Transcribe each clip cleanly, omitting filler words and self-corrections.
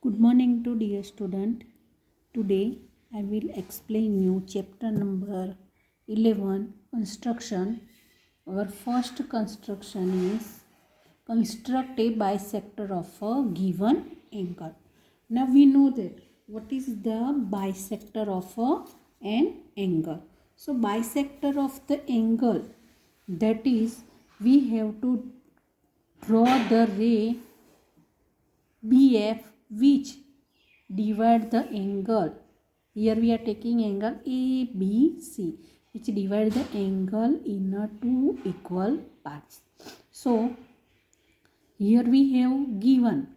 Good morning to dear student. Today I will explain you chapter number 11 construction. Our first construction is construct a bisector of a given angle. Now we know that what is the bisector of an angle. So bisector of the angle, that is we have to draw the ray BF which divide the angle. Here we are taking angle ABC which divide the angle in two equal parts. So here we have given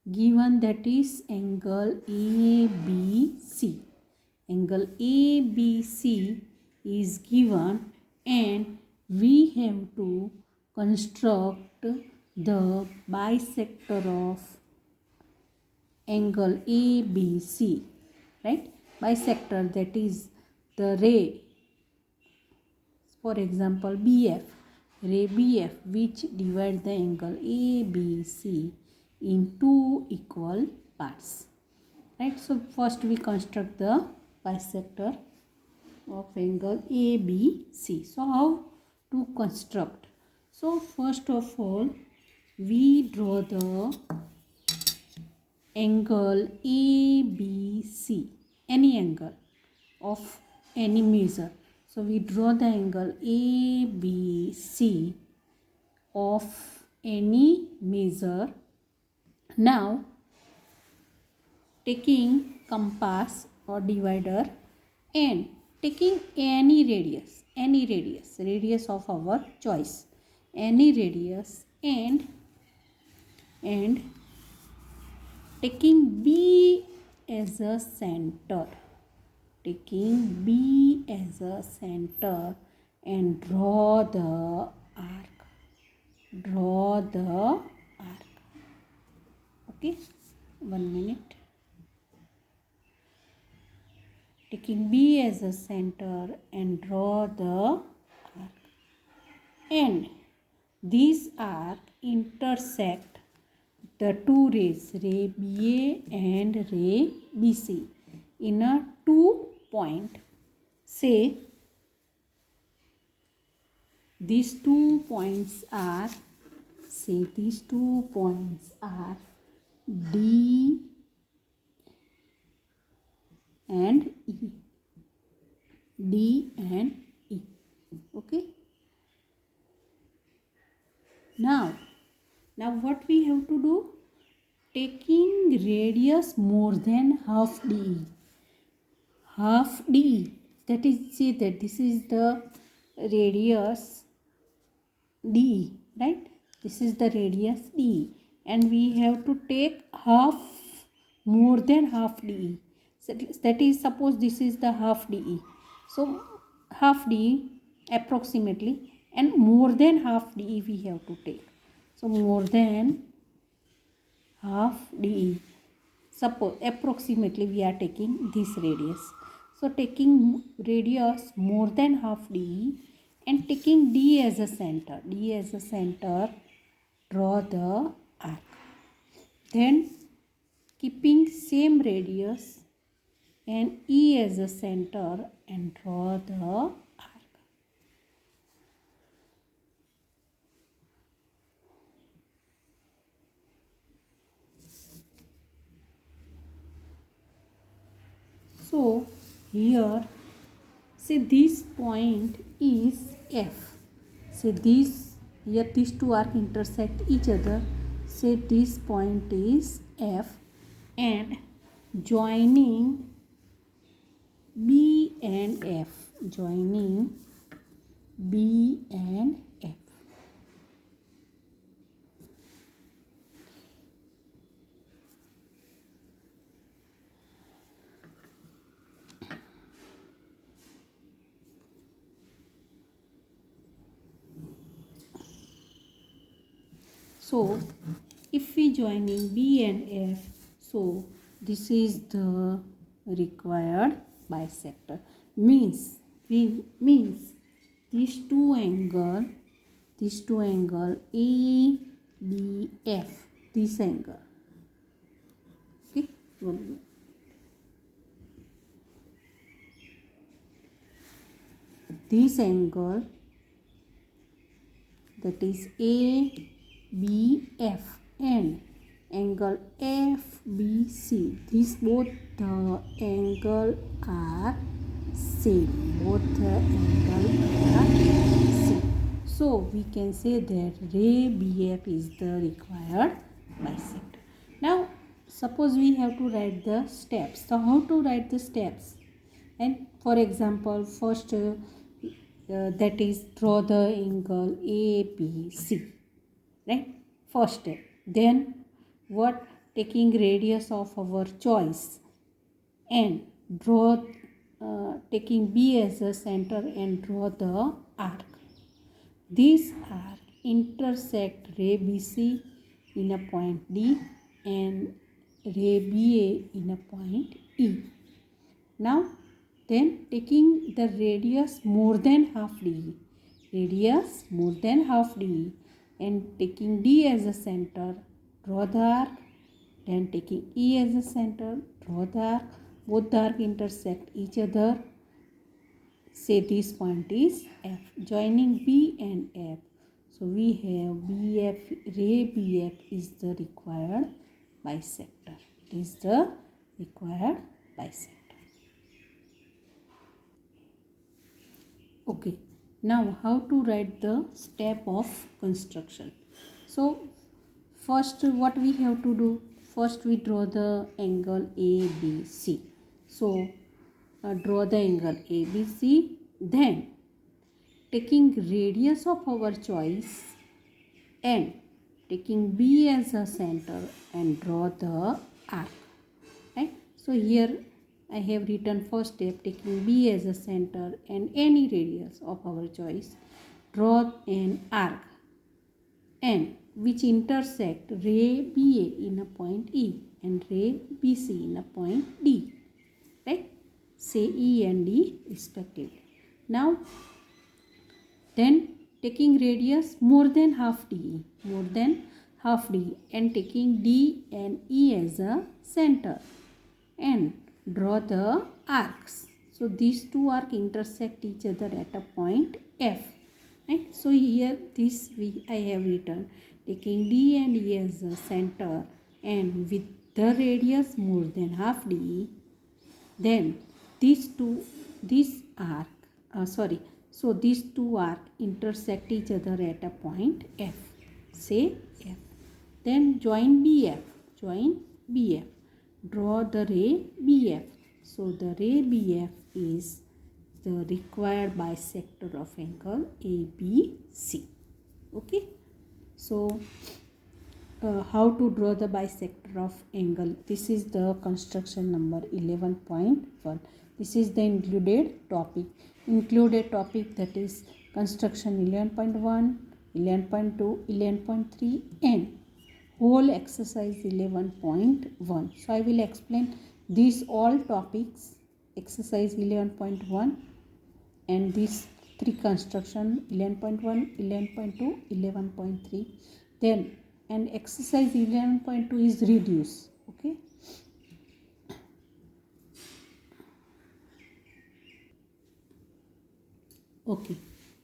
that is angle ABC. Angle ABC is given and we have to construct the bisector of angle ABC, right? Bisector, that is the ray, for example BF, ray BF which divide the angle ABC in two equal parts, right? So first we construct the bisector of angle ABC. So how to construct? So first of all we draw the angle ABC, any angle of any measure. So we draw the angle ABC of any measure. Now taking compass or divider and taking any radius of our choice, any radius, and taking B as a center, and draw the arc. Okay, 1 minute. Taking B as a center and draw the arc, and these arc intersect the two rays, ray BA and ray BC, in a 2 point. Say these 2 points are, D and E. Okay. Now what we have to do? Taking radius more than half DE. That is, say that this is the radius DE, right? This is the radius DE, and we have to take more than half DE. So that is, suppose this is the half DE. So half DE approximately, and more than half DE we have to take. So more than half DE. Suppose approximately we are taking this radius. So taking radius more than half DE and taking D as a center. Draw the arc. Then keeping same radius and E as a center and draw the arc. So here, say this point is F. Say this, here these two arcs intersect each other. Say this point is F, and joining B and F. So if we joining B and F, so this is the required bisector. Means these two angle ABF, this angle this angle, that is ABF, and angle FBC, these both the angle are same. Both the angle are same. So we can say that ray BF is the required bisector. Now suppose we have to write the steps. So how to write the steps? And for example, first that is draw the angle ABC, right? First step. Then what? Taking radius of our choice and draw, taking B as a center and draw the arc. This arc intersect ray BC in a point D and ray BA in a point E. Now then taking the radius more than half D, and taking D as a center, draw the arc. Then taking E as a center, draw the arc. Both the arc intersect each other. Say this point is F, joining B and F. So we have BF, ray BF is the required bisector. It is the required bisector. Okay, now how to write the step of construction? So first what we have to do? First we draw the angle ABC. So draw the angle ABC, then taking radius of our choice and taking B as a center and draw the arc, right? So here I have written first step, taking B as a center and any radius of our choice, draw an arc and which intersect ray BA in a point E and ray BC in a point D, right? Say E and D respectively. Now then taking radius more than half D, and taking D and E as a center and draw the arcs. So these two arcs intersect each other at a point F, right? So here this I have written, taking D and E as a center and with the radius more than half D, then these two arcs intersect each other at a point F, say F. Then join BF, draw the ray BF. So the ray BF is the required bisector of angle ABC. Okay, so how to draw the bisector of angle? This is the construction number 11.1. This is the included topic, that is construction 11.1, 11.2, 11.3 and whole exercise 11.1. So I will explain these all topics, exercise 11.1 and these three construction 11.1, 11.2, 11.3. Then and exercise 11.2 is reduce. Okay. Okay.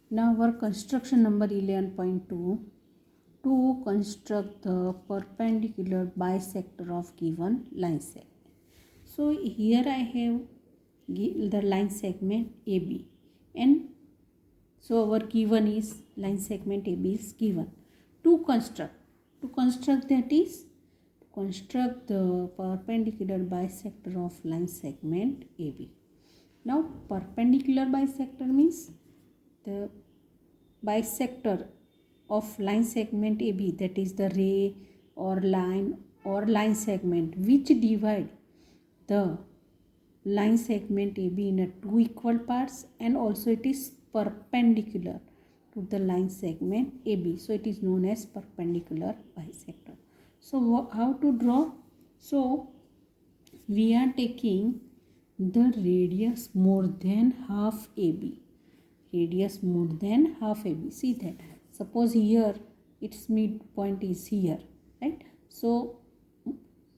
Now our construction number 11.2, to construct the perpendicular bisector of given line segment. So here I have the line segment AB, and so our given is line segment AB is given. To construct that is to construct the perpendicular bisector of line segment AB. Now perpendicular bisector means the bisector of line segment AB, that is the ray or line segment which divide the line segment AB in two equal parts, and also it is perpendicular to the line segment AB. So it is known as perpendicular bisector. So how to draw? So we are taking the radius more than half AB. See that. Suppose here its midpoint is here, right? So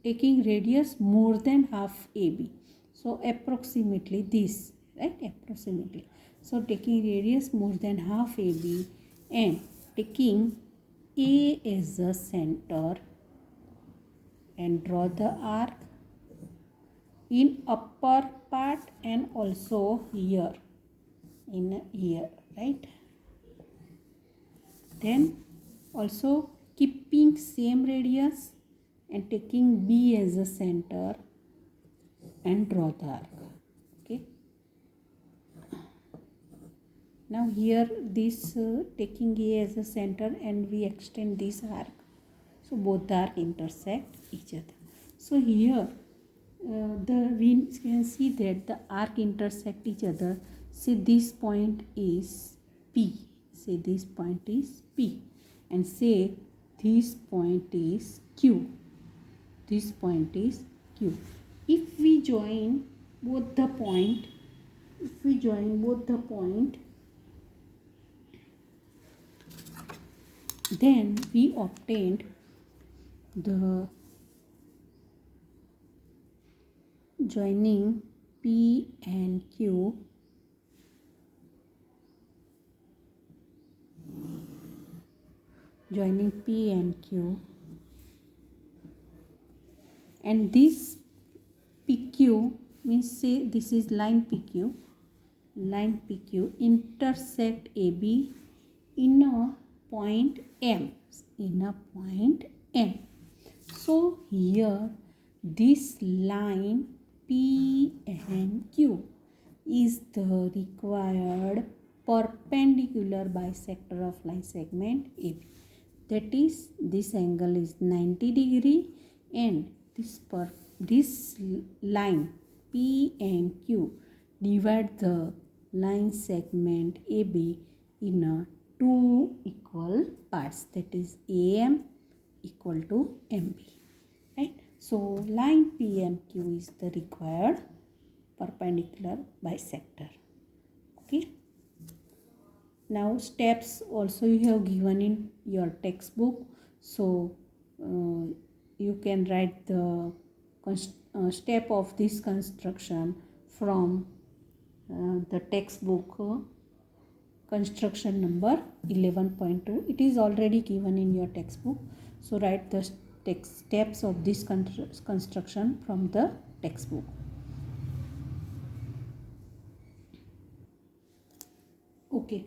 taking radius more than half AB. So approximately this, right? Approximately. So taking radius more than half AB and taking A as the center and draw the arc in upper part and also here, in here, right? Then also keeping same radius and taking B as a center and draw the arc. Okay. Now here this taking A as a center and we extend this arc. So both the arc intersect each other. So here we can see that the arc intersect each other. Say this point is P. Say this point is P. And say this point is Q. This point is Q. If we join both the point, then we obtained the joining P and Q and this PQ means, say this is line PQ intersect AB in a point M. So here this line P and Q is the required perpendicular bisector of line segment AB. That is, this angle is 90 degree and this line P and Q divide the line segment AB in a two equal parts, that is AM equal to MB, right? So line PMQ is the required perpendicular bisector. Okay. Now steps also you have given in your textbook, so you can write the step of this construction from the textbook construction number 11.2. It is already given in your textbook, so write the steps of this construction from the textbook. Okay,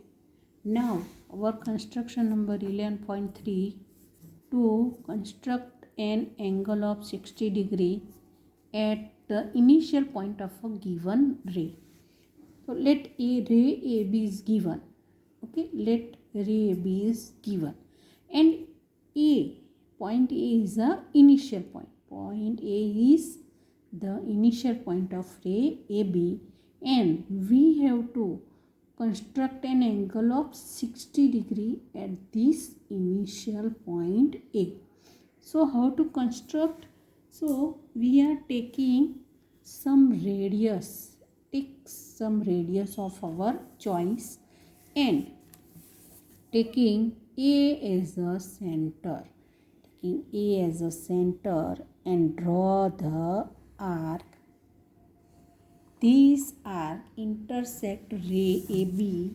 now our construction number 11.3, to construct an angle of 60 degree at the initial point of a given ray. So let a ray AB is given. Okay, let ray AB is given, and point A is the initial point. Point A is the initial point of ray AB, and we have to construct an angle of 60 degree at this initial point A. So how to construct? So we are taking some radius. Take some radius of our choice and taking A as a center. Taking A as a center and draw the arc. These arc intersect ray AB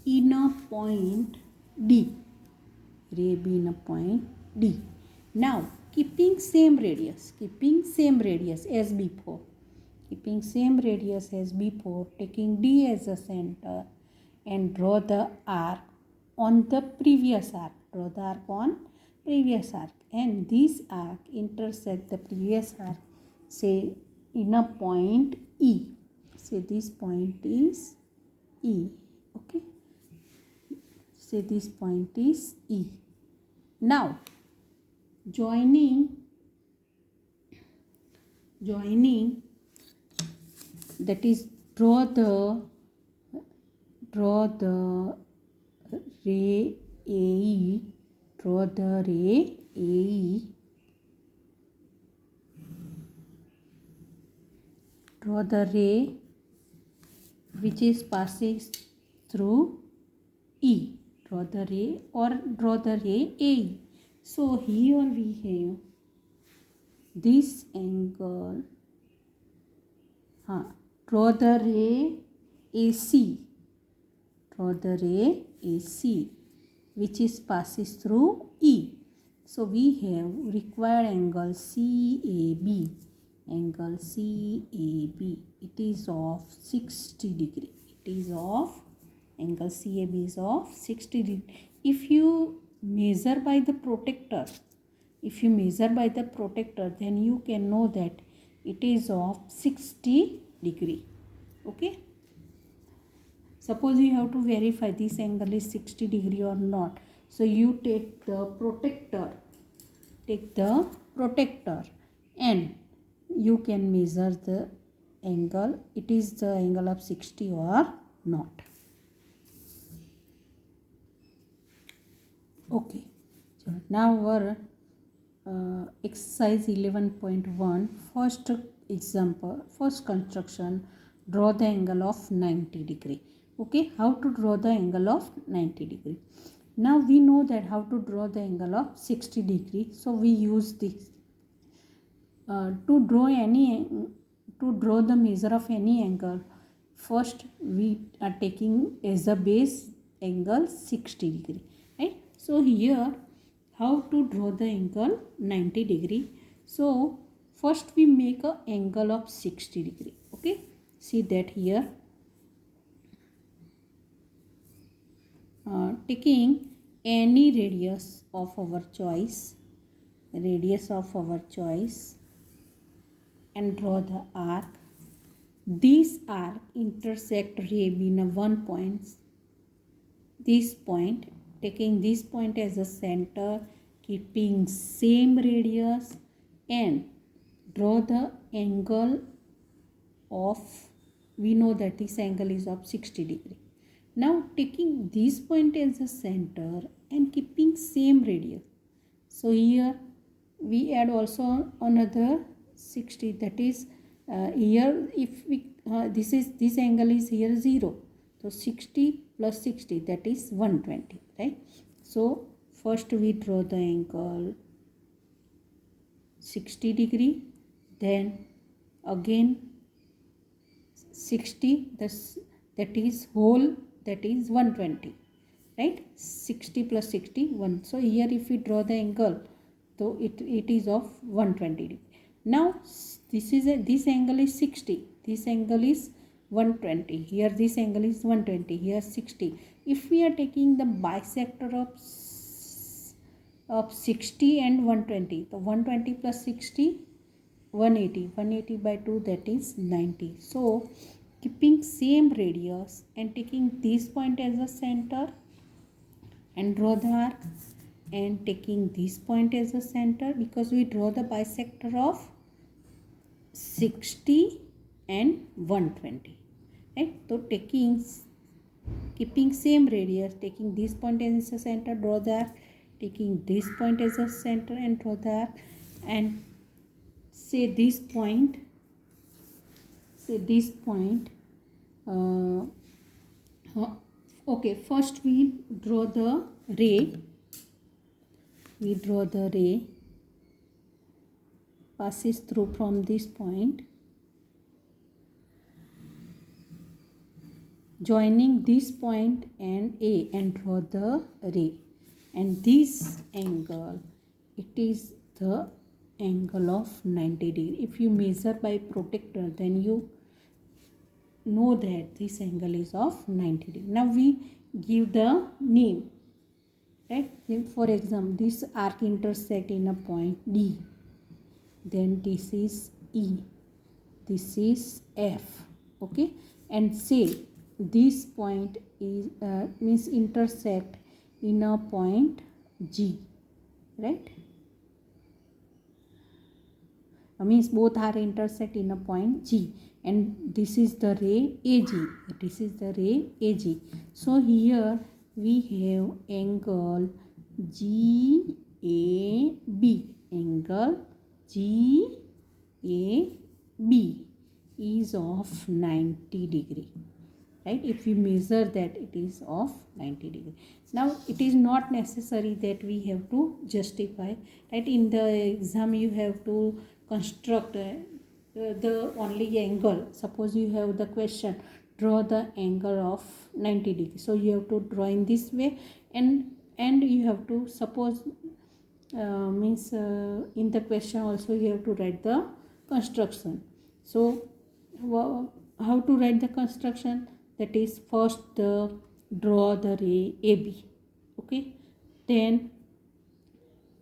in a point D. Ray AB in a point D. Now keeping same radius as before. Taking D as a center and draw the arc on the previous arc. And this arc intersect the previous arc, say in a point E. Say this point is E. Okay. Say this point is E. Now joining, that is draw the ray AE, draw the ray which is passing through E. Draw the ray AE. So here we have this angle, draw the ray AC, draw the ray AC which is passes through E. So we have required angle CAB, angle CAB, it is of 60 degree, it is of, angle CAB is of 60 degree. If you measure by the protractor, if you measure by the protractor, then you can know that it is of 60 degree. Okay. Suppose you have to verify this angle is 60 degree or not. So you take the protractor, and you can measure the angle. It is the angle of 60 or not. Okay. So now our exercise 11.1, first example, first construction, draw the angle of 90 degree. Okay, how to draw the angle of 90 degree. Now we know that how to draw the angle of 60 degree. So we use this to draw the measure of any angle. First we are taking as a base angle 60 degree, right? So here how to draw the angle 90 degree. So first we make a angle of 60 degree. Okay, see that here. Taking any radius of our choice, and draw the arc. This arc intersect ray in one point. This point, taking this point as a center, keeping same radius, and draw the angle of, we know that this angle is of 60 degree. Now taking this point as a center and keeping same radius. So here we add also another 60, that is here if we this angle is here 0. So 60 plus 60, that is 120, right? So first we draw the angle 60 degree, then again 60, that is whole, that is 120, right? 60 plus 60, 1. So here if we draw the angle, so it is of 120 degree. Now this angle is 60, this angle is 120, here this angle is 120, here 60. If we are taking the bisector of 60 and 120, so 120 plus 60, 180 by 2, that is 90. So keeping same radius and taking this point as a center and draw the arc, and taking this point as a center, because we draw the bisector of 60 and 120, right? So keeping same radius, taking this point as a center, draw the arc, taking this point as a center and draw the arc, and say this point, okay, first we draw the ray, passes through from this point, joining this point and A, and draw the ray. And this angle, it is the angle of 90 degree. If you measure by protractor, then you know that this angle is of 90 degree. Now we give the name, right? For example, this arc intersect in a point D, then this is E, this is F, okay? And say this point is means intersect in a point G, right? Means both are intersect in a point G, and this is the ray AG. So here we have angle GAB, angle GAB is of 90 degree. right? If we measure that it is of 90 degree. Now it is not necessary that we have to justify, right? In the exam you have to construct the only angle. Suppose you have the question, draw the angle of 90 degree, so you have to draw in this way, and you have to suppose in the question also you have to write the construction. So how to write the construction? That is, first draw the ray AB, okay, then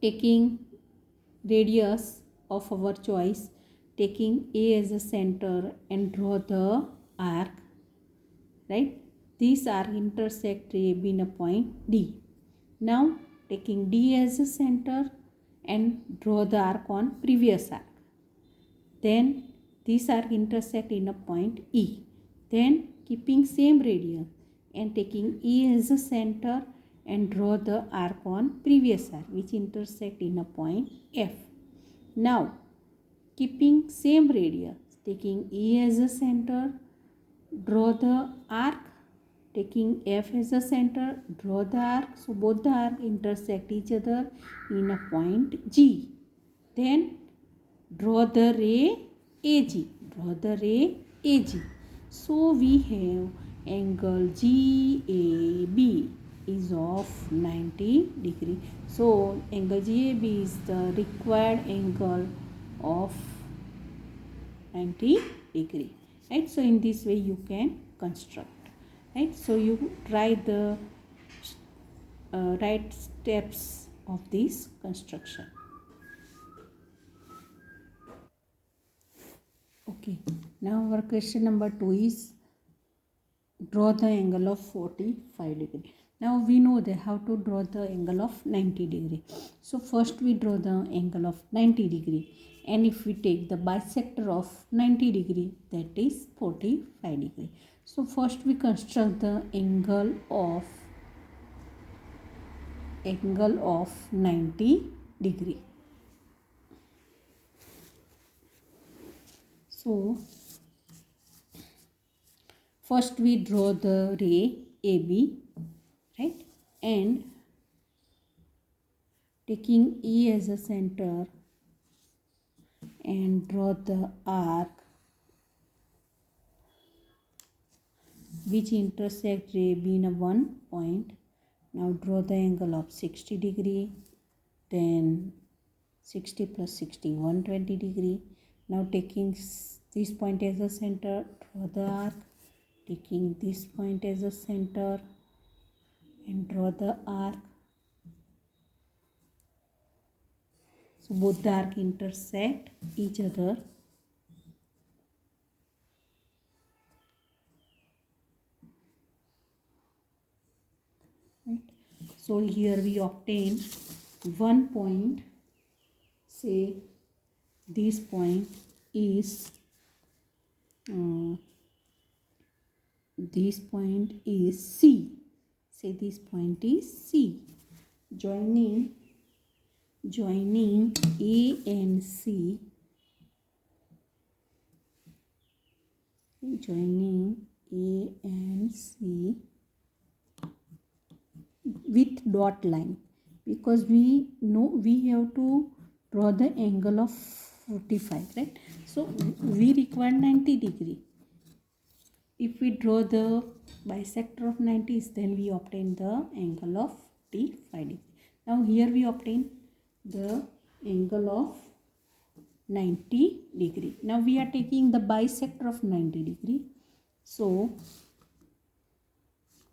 taking radius of our choice, taking A as a center and draw the arc, right? These arc intersect AB in a point D. Now taking D as a center and draw the arc on previous arc. Then these arc intersect in a point E. Then keeping same radius and taking E as a center and draw the arc on previous arc which intersect in a point F. Now keeping same radius, taking E as a center, draw the arc, taking F as a center, draw the arc. So both the arc intersect each other in a point G. Then draw the ray AG. Draw the ray AG. So we have angle GAB is of 90 degree. So angle GAB is the required angle of 90 degree, right? So in this way you can construct, right? So you try the right steps of this construction. Okay, now our question number 2 is draw the angle of 45 degree. Now we know that how to draw the angle of 90 degree. So first we draw the angle of 90 degree, and if we take the bisector of 90 degree, that is 45 degree. So first we construct the angle of 90 degree. So first we draw the ray AB, right, and taking E as a center and draw the arc which intersect ray B in a one point. Now draw the angle of 60 degree, then 60 plus 60, 120 degree. Now taking this point as a center, draw the arc, taking this point as a center and draw the arc. So both the arc intersect each other. Right. So here we obtain one point. Say this point is C. Say this point is C. Joining A and C. Joining A and C with dot line, because we know we have to draw the angle of 45, right? So we require 90 degree. If we draw the bisector of 90, then we obtain the angle of 45 degree. Now here we obtain the angle of 90 degree. Now we are taking the bisector of 90 degree. So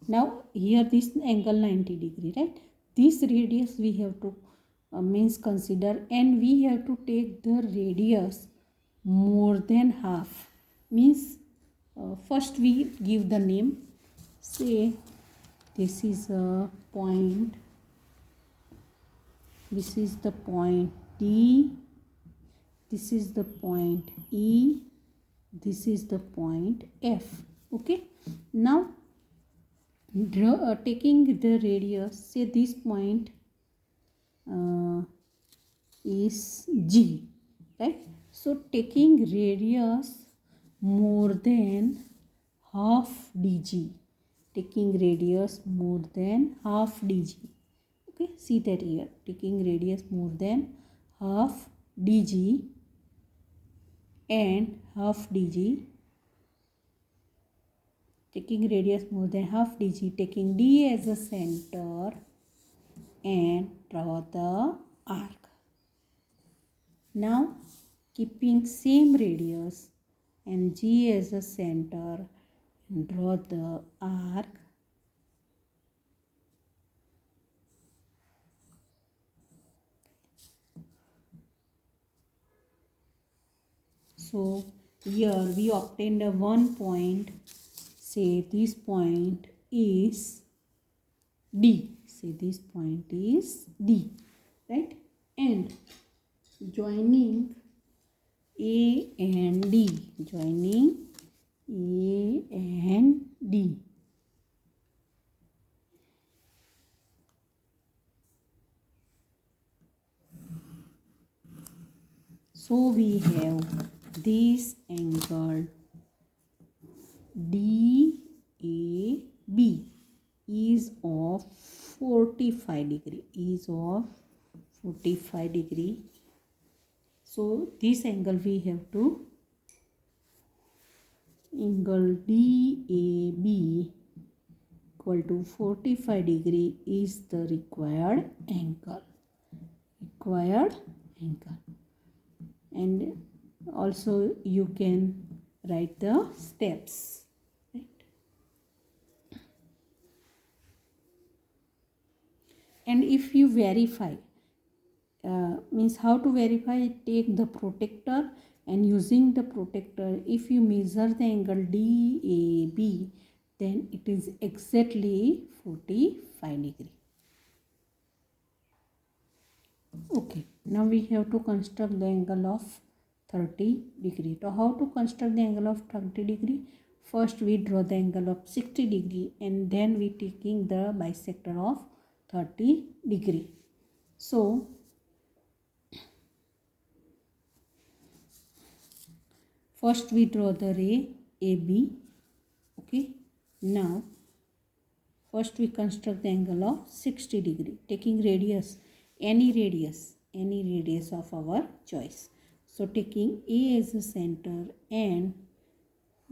now here this angle 90 degree, right? This radius we have to consider, and we have to take the radius more than half. First we give the name. Say this is a point, this is the point D, this is the point E, this is the point F. Okay, now taking the radius, say this point is G, right? So taking radius more than half dg, taking radius more than half dg. Okay, see that here, taking radius more than half dg and half dg, taking radius more than half dg, taking d as a center and draw the arc. Now keeping same radius and G as a center and draw the arc. So here we obtained a 1 point. Say this point is D. Say this point is D, right? And joining A and D, joining A and D. So we have this angle DAB is of 45 degree, is of 45 degree. So this angle we have to, angle DAB equal to 45 degree is the required angle. And also you can write the steps, right? And if you verify, means how to verify, take the protractor and using the protractor, if you measure the angle DAB, then it is exactly 45 degree. Okay, now we have to construct the angle of 30 degree. So how to construct the angle of 30 degree? First we draw the angle of 60 degree and then we taking the bisector of 30 degree. So first we draw the ray AB. Okay, now first we construct the angle of 60 degree, taking radius, any radius of our choice. So taking A as a center and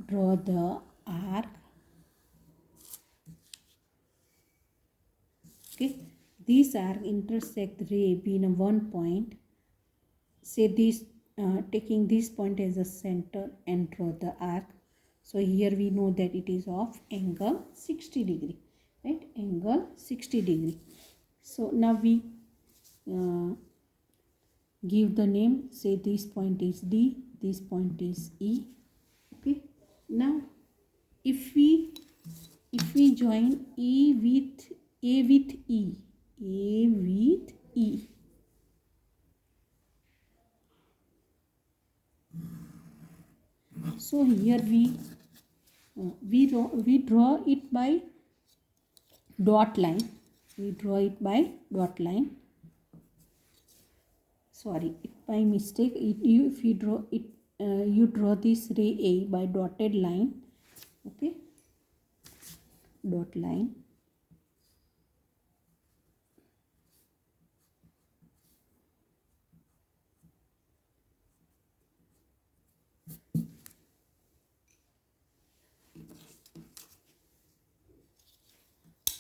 draw the arc. Okay, this arc intersect ray AB in a 1 point. Say this, taking this point as a center and draw the arc. So here we know that it is of angle 60 degree, right? Angle 60 degree. So now we give the name. Say this point is D, this point is E. Okay, now if we join A with E, so here we draw it by dot line. Sorry, by mistake, if you draw it, you draw this ray A by dotted line. Okay, dot line.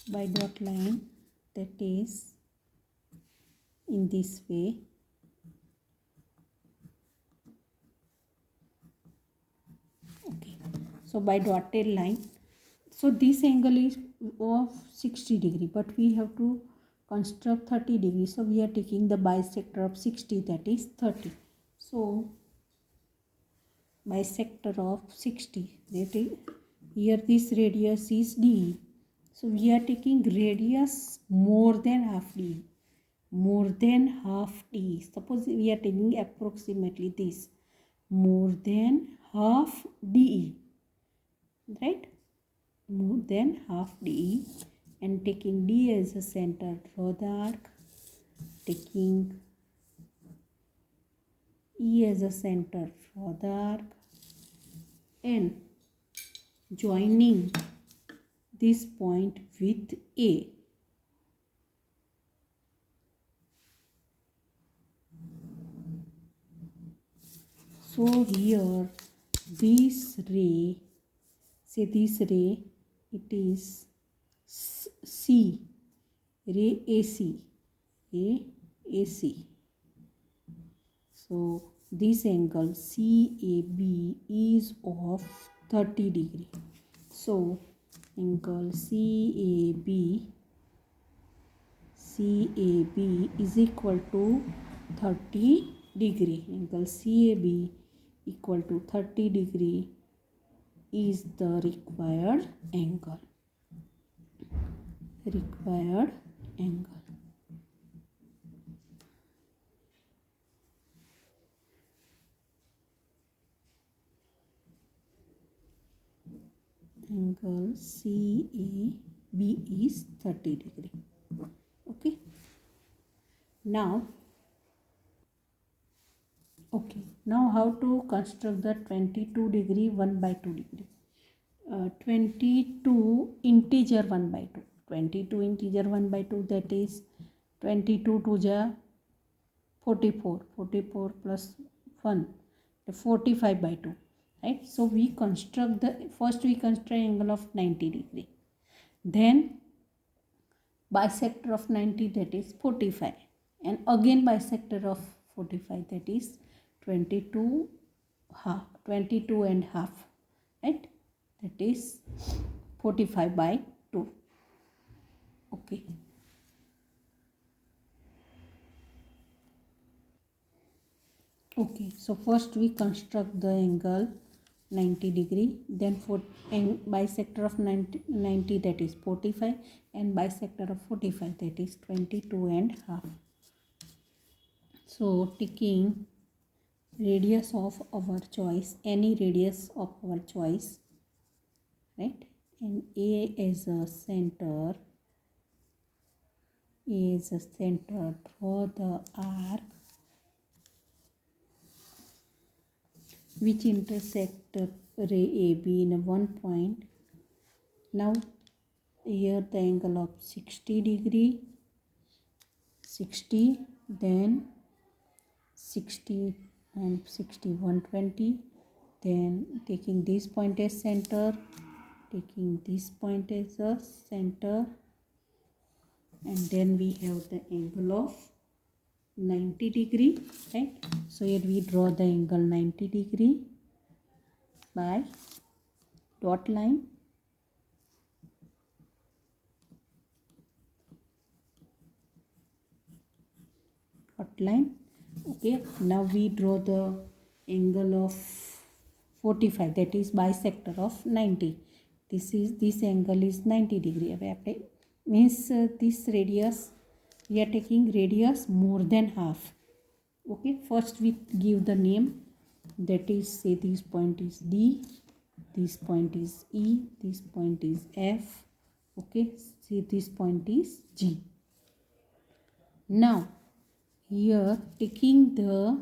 By dot line, that is in this way. Okay, so by dotted line, so this angle is of 60 degree, but we have to construct 30 degree, so we are taking the bisector of 60, that is 30. So bisector of 60, that is, here this radius is D, so we are taking radius more than half D. Suppose we are taking approximately this, more than half DE, right? More than half DE, and taking D as a center, draw the arc, taking E as a center, draw the arc, and joining this point with A. So here this ray, say this ray, it is C, ray AC, AC. So this angle CAB is of 30 degree. So angle CAB is equal to 30 degree. Angle CAB equal to 30 degree is the required angle. Required angle. Angle CAB is 30 degree. Okay. Now how to construct the 22 degree 1 by 2 degree. 22 integer 1 by 2. 22 integer 1 by 2, that is 22 to ja 44. 44 plus 1, 45 by 2. Right? So we construct we construct angle of 90 degree. Then bisector of 90, that is 45. And again bisector of 45, that is 22 and half. Right? That is 45 by 2. Okay. Okay, so first we construct the angle 90 degree, then bisector of 90 that is 45, and bisector of 45 that is 22 and half. So taking radius of our choice, any radius of our choice, right, and A is a center, draw the arc which intersect ray AB in one point. Now here the angle of 60 degree, 60, then 60 and 60, 120, then taking this point as center, taking this point as a center, and then we have the angle of 90 degree, right? So here we draw the angle 90 degree by dot line. Okay, now we draw the angle of 45, that is bisector of 90. This angle is 90 degree. Means this radius, we are taking radius more than half. Okay, first we give the name, that is, say this point is D, this point is E, this point is F. Okay, see this point is G. Now here taking the